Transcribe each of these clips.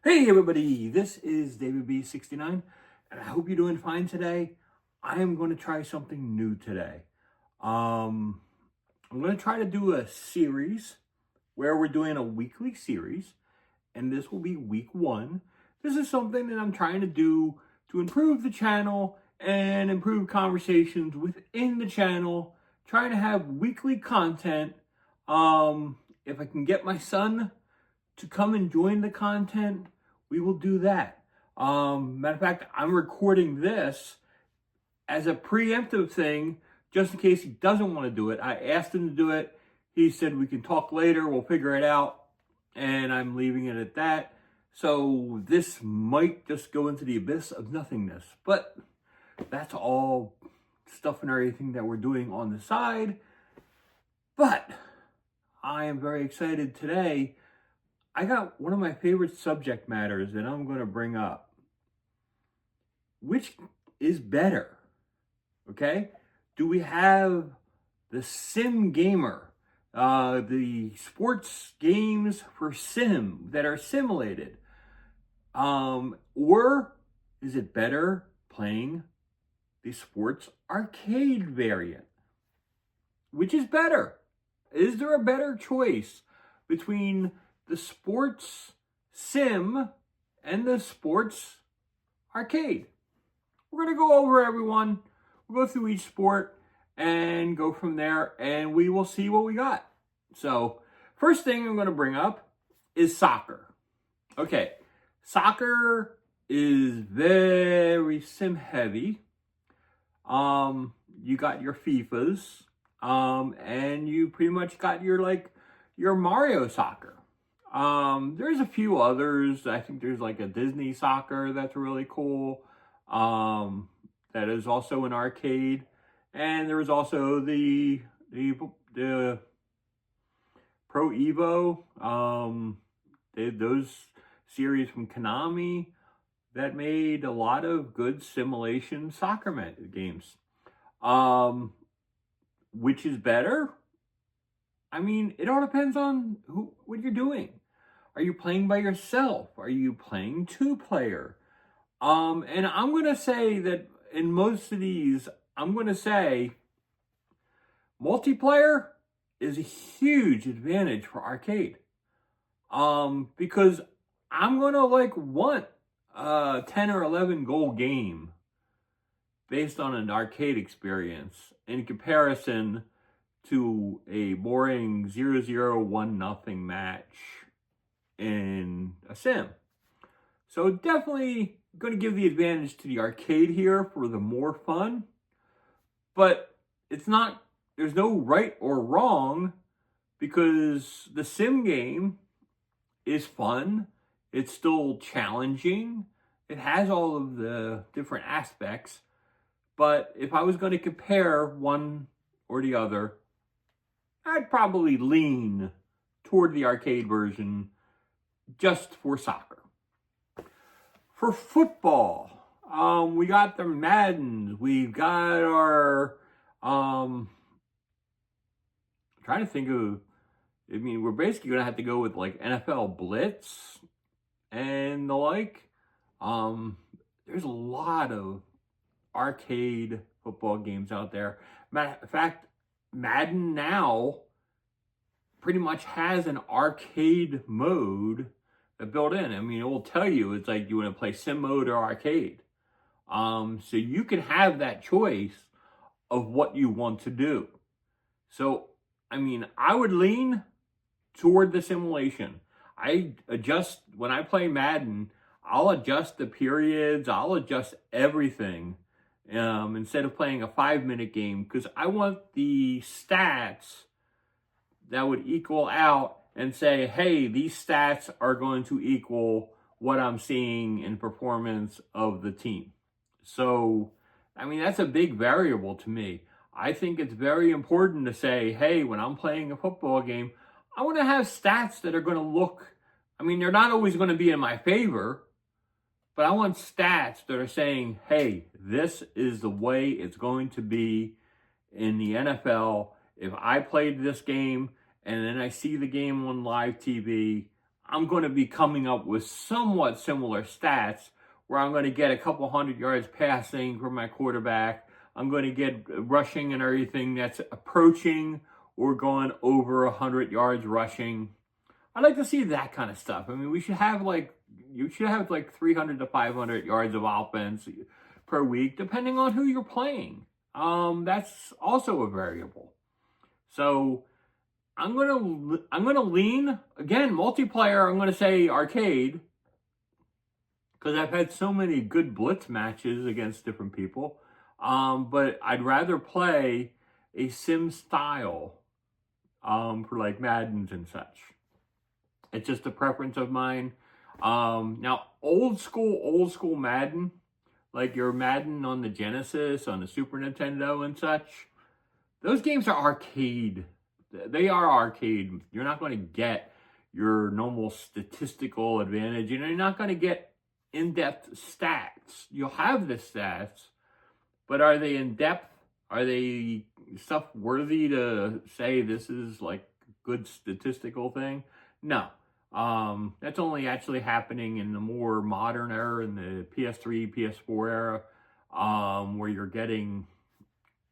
Hey everybody, this is David B69, and I hope you're doing fine today. I am going to try something new today. Um, I'm going to try to do a series where we're doing a weekly series, and this will be week one. This is something that I'm trying to do to improve the channel and improve conversations within the channel, trying to have weekly content. If I can get my son to come and join the content, we will do that. Matter of fact, I'm recording this as a preemptive thing just in case he doesn't want to do it. I asked him to do it. He said we can talk later, we'll figure it out, and I'm leaving it at that. So this might just go into the abyss of nothingness, but that's all stuff and everything that we're doing on the side. But I am very excited today. I got one of my favorite subject matters that I'm going to bring up. Which is better? Okay? Do we have the sim gamer, the sports games for sim that are simulated? Or is it better playing the sports arcade variant? Which is better? Is there a better choice between the sports sim and the sports arcade? We're going to go over everyone. We'll go through each sport and go from there, and we will see what we got. So, first thing I'm going to bring up is soccer. Okay, soccer is very sim heavy. You got your FIFAs, and you pretty much got your Mario soccer. There's a few others. I think there's like a Disney soccer that's really cool. That is also an arcade, and there was also the Pro Evo. Those series from Konami that made a lot of good simulation soccer games. Which is better? I mean, it all depends on what you're doing. Are you playing by yourself? Are you playing two-player? And I'm going to say that in most of these, I'm going to say multiplayer is a huge advantage for arcade. Because I'm going to want a 10 or 11 goal game based on an arcade experience in comparison to a boring 0-0, 1-0 match in a sim. So definitely going to give the advantage to the arcade here for the more fun. But there's no right or wrong, because the sim game is fun. It's still challenging. It has all of the different aspects. But if I was going to compare one or the other, I'd probably lean toward the arcade version just for soccer. For football, we got the Maddens. We've got our, trying to think of, we're basically going to have to go with like NFL Blitz and the like. There's a lot of arcade football games out there. Matter of fact, Madden now pretty much has an arcade mode built in. It will tell you, it's like, you want to play sim mode or arcade. So you can have that choice of what you want to do. So, I would lean toward the simulation. When I play Madden, I'll adjust the periods, I'll adjust everything, instead of playing a 5-minute game, because I want the stats that would equal out and say, hey, these stats are going to equal what I'm seeing in performance of the team. So, that's a big variable to me. I think it's very important to say, hey, when I'm playing a football game, I want to have stats that are going to look, they're not always going to be in my favor, but I want stats that are saying, hey, this is the way it's going to be in the NFL. If I played this game and then I see the game on live TV, I'm going to be coming up with somewhat similar stats where I'm going to get a couple hundred yards passing from my quarterback. I'm going to get rushing and everything that's approaching or going over 100 yards rushing. I'd like to see that kind of stuff. I mean, you should have like 300 to 500 yards of offense per week, depending on who you're playing. That's also a variable. So I'm gonna lean again multiplayer. I'm gonna say arcade because I've had so many good blitz matches against different people. But I'd rather play a sim style for like Maddens and such. It's just a preference of mine. Now old school Madden, like your Madden on the Genesis, on the Super Nintendo and such, those games are arcade. They are arcade. You're not going to get your normal statistical advantage. You're not going to get in-depth stats. You'll have the stats, but are they in-depth? Are they stuff worthy to say this is like a good statistical thing? No. That's only actually happening in the more modern era, in the PS3, PS4 era, where you're getting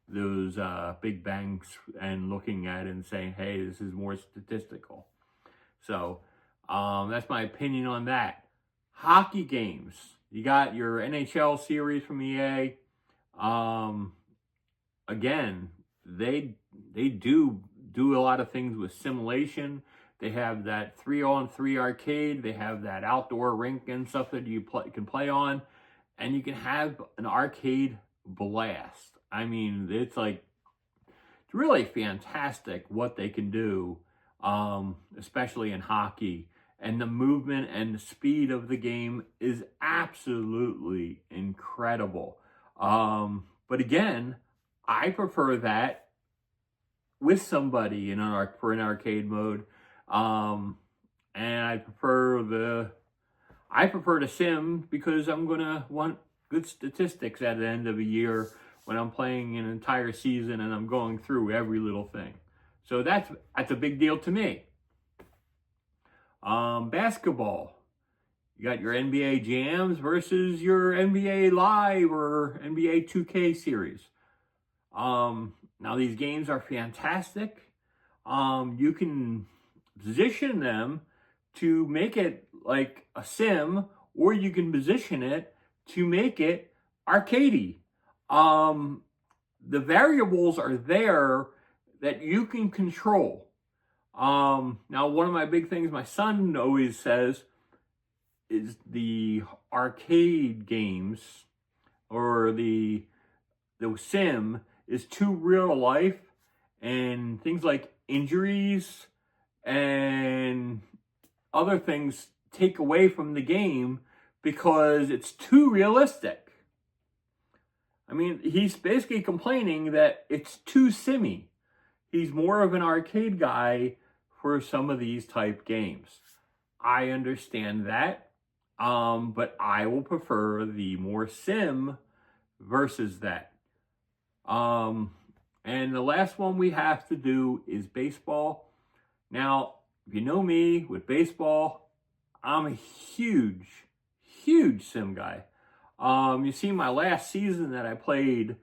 those big banks and looking at it and saying, hey, this is more statistical. So that's my opinion on that. Hockey games. You got your NHL series from EA. Again, they do a lot of things with simulation. They have that 3-on-3 arcade. They have that outdoor rink and stuff that you can play on. And you can have an arcade blast. I mean, it's really fantastic what they can do, especially in hockey. And the movement and the speed of the game is absolutely incredible. But again, I prefer that with somebody for an arcade mode. And I prefer the sim because I'm gonna want good statistics at the end of a year when I'm playing an entire season and I'm going through every little thing. So that's a big deal to me. Basketball. You got your NBA Jams versus your NBA Live or NBA 2K series. Now these games are fantastic. You can position them to make it like a sim, or you can position it to make it arcadey. The variables are there that you can control. Now one of my big things my son always says is the arcade games or the sim is too real to life, and things like injuries and other things take away from the game because it's too realistic. I mean, he's basically complaining that it's too simmy. He's more of an arcade guy for some of these type games. I understand that, but I will prefer the more sim versus that. And the last one we have to do is baseball. Now, if you know me with baseball, I'm a huge sim guy. You see my last season that I played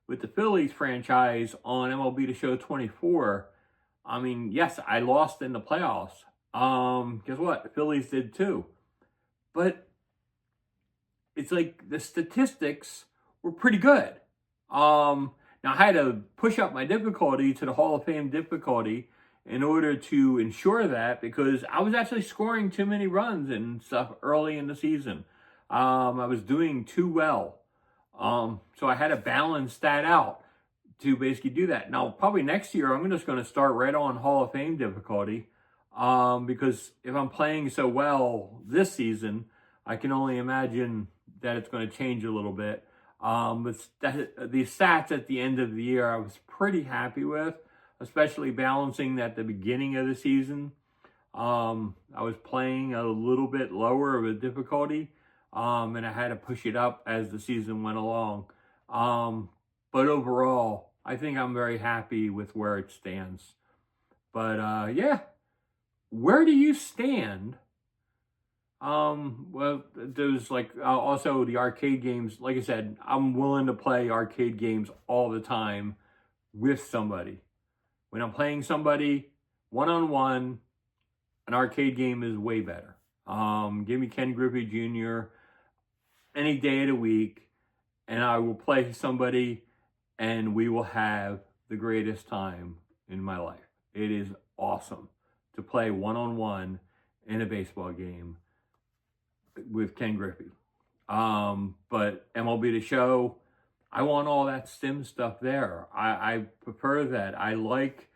with the Phillies franchise on MLB The Show 24. I mean, yes, I lost in the playoffs. Guess what? The Phillies did too. But it's like the statistics were pretty good. Now I had to push up my difficulty to the Hall of Fame difficulty in order to ensure that, because I was actually scoring too many runs and stuff early in the season. I was doing too well. So I had to balance that out to basically do that. Now, probably next year, I'm just going to start right on Hall of Fame difficulty. Because if I'm playing so well this season, I can only imagine that it's going to change a little bit. But the stats at the end of the year, I was pretty happy with, especially balancing at the beginning of the season. I was playing a little bit lower of a difficulty, and I had to push it up as the season went along. But overall, I think I'm very happy with where it stands. But yeah, where do you stand Well, there's like also the arcade games. Like I said, I'm willing to play arcade games all the time with somebody. When I'm playing somebody one on one, an arcade game is way better. Give me Ken Griffey Jr. any day of the week, and I will play somebody, and we will have the greatest time in my life. It is awesome to play one on one in a baseball game with Ken Griffey. But MLB The Show, I want all that sim stuff there. I prefer that. I like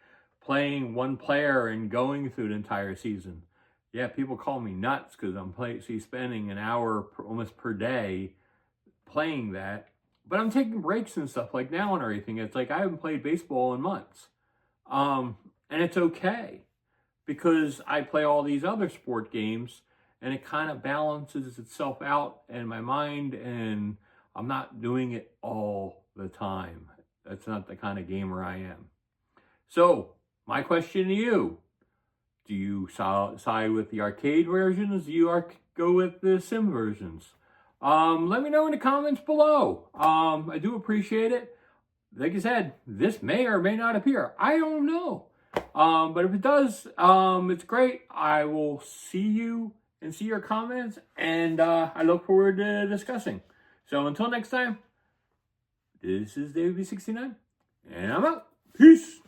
playing one player and going through the entire season. Yeah, people call me nuts because I'm spending an hour almost per day playing that. But I'm taking breaks and stuff like now and everything. It's like I haven't played baseball in months. And it's okay because I play all these other sport games and it kind of balances itself out in my mind, and I'm not doing it all the time. That's not the kind of gamer I am. So, my question to you, do you side with the arcade versions? Do you go with the sim versions? Let me know in the comments below. I do appreciate it. Like I said, this may or may not appear. I don't know. But if it does, it's great. I will see you and see your comments, and I look forward to discussing. So until next time, this is David B69, and I'm out. Peace.